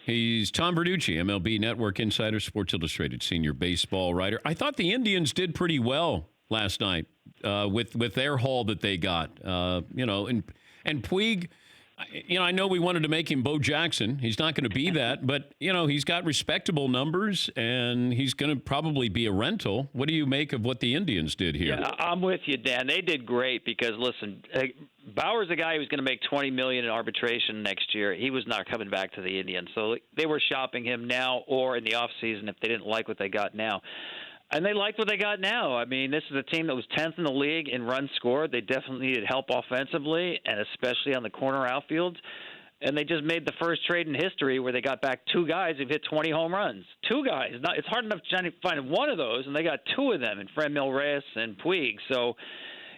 He's Tom Verducci, MLB Network Insider, Sports Illustrated senior baseball writer. I thought the Indians did pretty well last night with their haul that they got. And Puig, I know we wanted to make him Bo Jackson. He's not going to be that, but, he's got respectable numbers, and he's going to probably be a rental. What do you make of what the Indians did here? Yeah, I'm with you, Dan. They did great because, listen, Bauer's a guy who's going to make $20 million in arbitration next year. He was not coming back to the Indians, so they were shopping him now or in the offseason if they didn't like what they got now. And they liked what they got now. I mean, this is a team that was 10th in the league in runs scored. They definitely needed help offensively, and especially on the corner outfields. And they just made the first trade in history where they got back two guys who've hit 20 home runs. Two guys. It's hard enough to find one of those, and they got two of them in Franmil Reyes and Puig. So,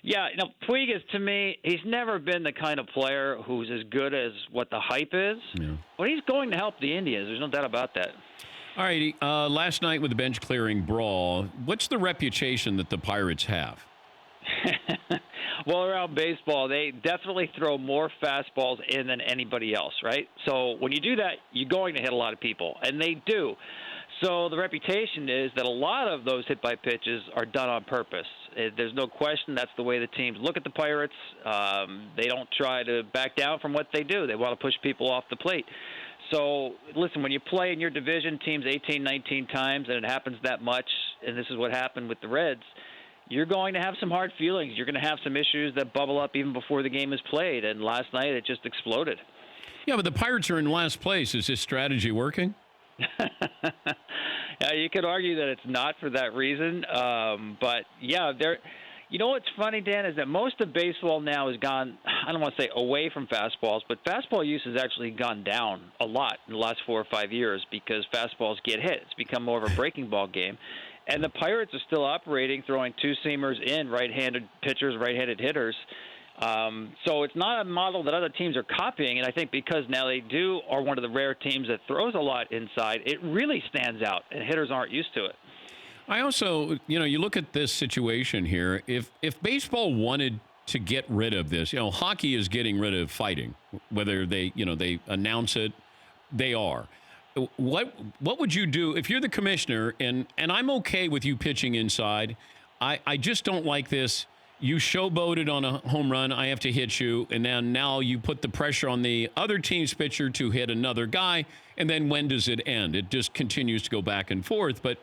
yeah, Puig is, to me, he's never been the kind of player who's as good as what the hype is. Yeah. But he's going to help the Indians. There's no doubt about that. All righty. Last night with the bench-clearing brawl, what's the reputation that the Pirates have? Well, around baseball, they definitely throw more fastballs in than anybody else, right? So when you do that, you're going to hit a lot of people, and they do. So the reputation is that a lot of those hit-by pitches are done on purpose. There's no question that's the way the teams look at the Pirates. They don't try to back down from what they do. They want to push people off the plate. So, listen, when you play in your division, teams 18, 19 times, and it happens that much, and this is what happened with the Reds, you're going to have some hard feelings. You're going to have some issues that bubble up even before the game is played, and last night it just exploded. Yeah, but the Pirates are in last place. Is this strategy working? Yeah, you could argue that it's not for that reason, but, yeah, they're – you know what's funny, Dan, is that most of baseball now has gone, I don't want to say away from fastballs, but fastball use has actually gone down a lot in the last 4 or 5 years because fastballs get hit. It's become more of a breaking ball game. And the Pirates are still operating, throwing two-seamers in, right-handed pitchers, right-handed hitters. So it's not a model that other teams are copying, and I think because now they are one of the rare teams that throws a lot inside, it really stands out, and hitters aren't used to it. I also, you look at this situation here. If baseball wanted to get rid of this, hockey is getting rid of fighting. Whether they announce it, they are. What would you do if you're the commissioner? And I'm okay with you pitching inside. I just don't like this. You showboated on a home run. I have to hit you, and then now you put the pressure on the other team's pitcher to hit another guy. And then when does it end? It just continues to go back and forth, but.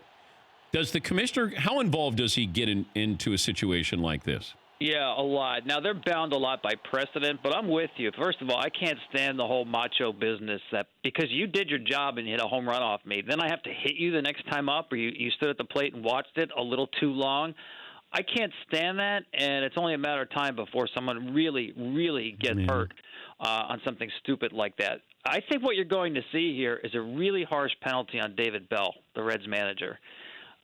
Does the commissioner, how involved does he get into a situation like this? Yeah, a lot. Now, they're bound a lot by precedent, but I'm with you. First of all, I can't stand the whole macho business that because you did your job and you hit a home run off me, then I have to hit you the next time up, or you stood at the plate and watched it a little too long. I can't stand that, and it's only a matter of time before someone really, really gets hurt on something stupid like that. I think what you're going to see here is a really harsh penalty on David Bell, the Reds manager.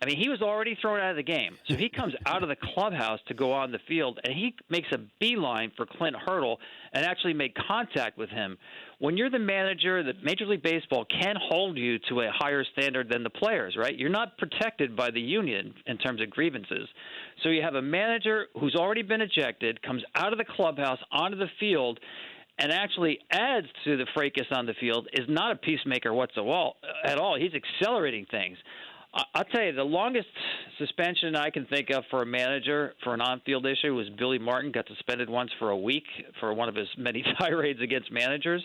I mean, he was already thrown out of the game. So he comes out of the clubhouse to go on the field, and he makes a beeline for Clint Hurdle and actually make contact with him. When you're the manager, the Major League Baseball can hold you to a higher standard than the players, right? You're not protected by the union in terms of grievances. So you have a manager who's already been ejected, comes out of the clubhouse onto the field, and actually adds to the fracas on the field, is not a peacemaker whatsoever at all. He's accelerating things. I'll tell you, the longest suspension I can think of for a manager for an on-field issue was Billy Martin got suspended once for a week for one of his many tirades against managers.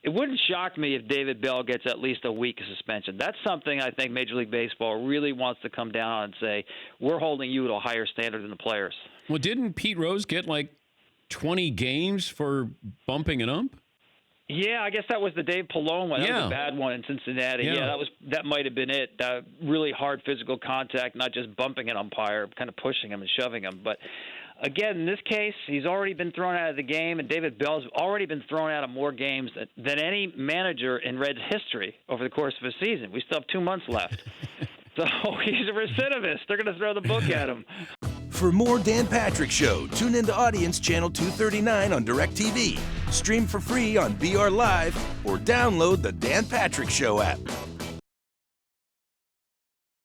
It wouldn't shock me if David Bell gets at least a week of suspension. That's something I think Major League Baseball really wants to come down on and say, we're holding you to a higher standard than the players. Well, didn't Pete Rose get like 20 games for bumping an ump? Yeah, I guess that was the Dave Pallone one. That was a bad one in Cincinnati. Yeah, that might have been it. Really hard physical contact, not just bumping an umpire, kind of pushing him and shoving him. But again, in this case, he's already been thrown out of the game, and David Bell's already been thrown out of more games than any manager in Reds history over the course of a season. We still have 2 months left. So he's a recidivist. They're going to throw the book at him. For more Dan Patrick Show, tune into Audience Channel 239 on DirecTV. Stream for free on BR Live or download the Dan Patrick Show app.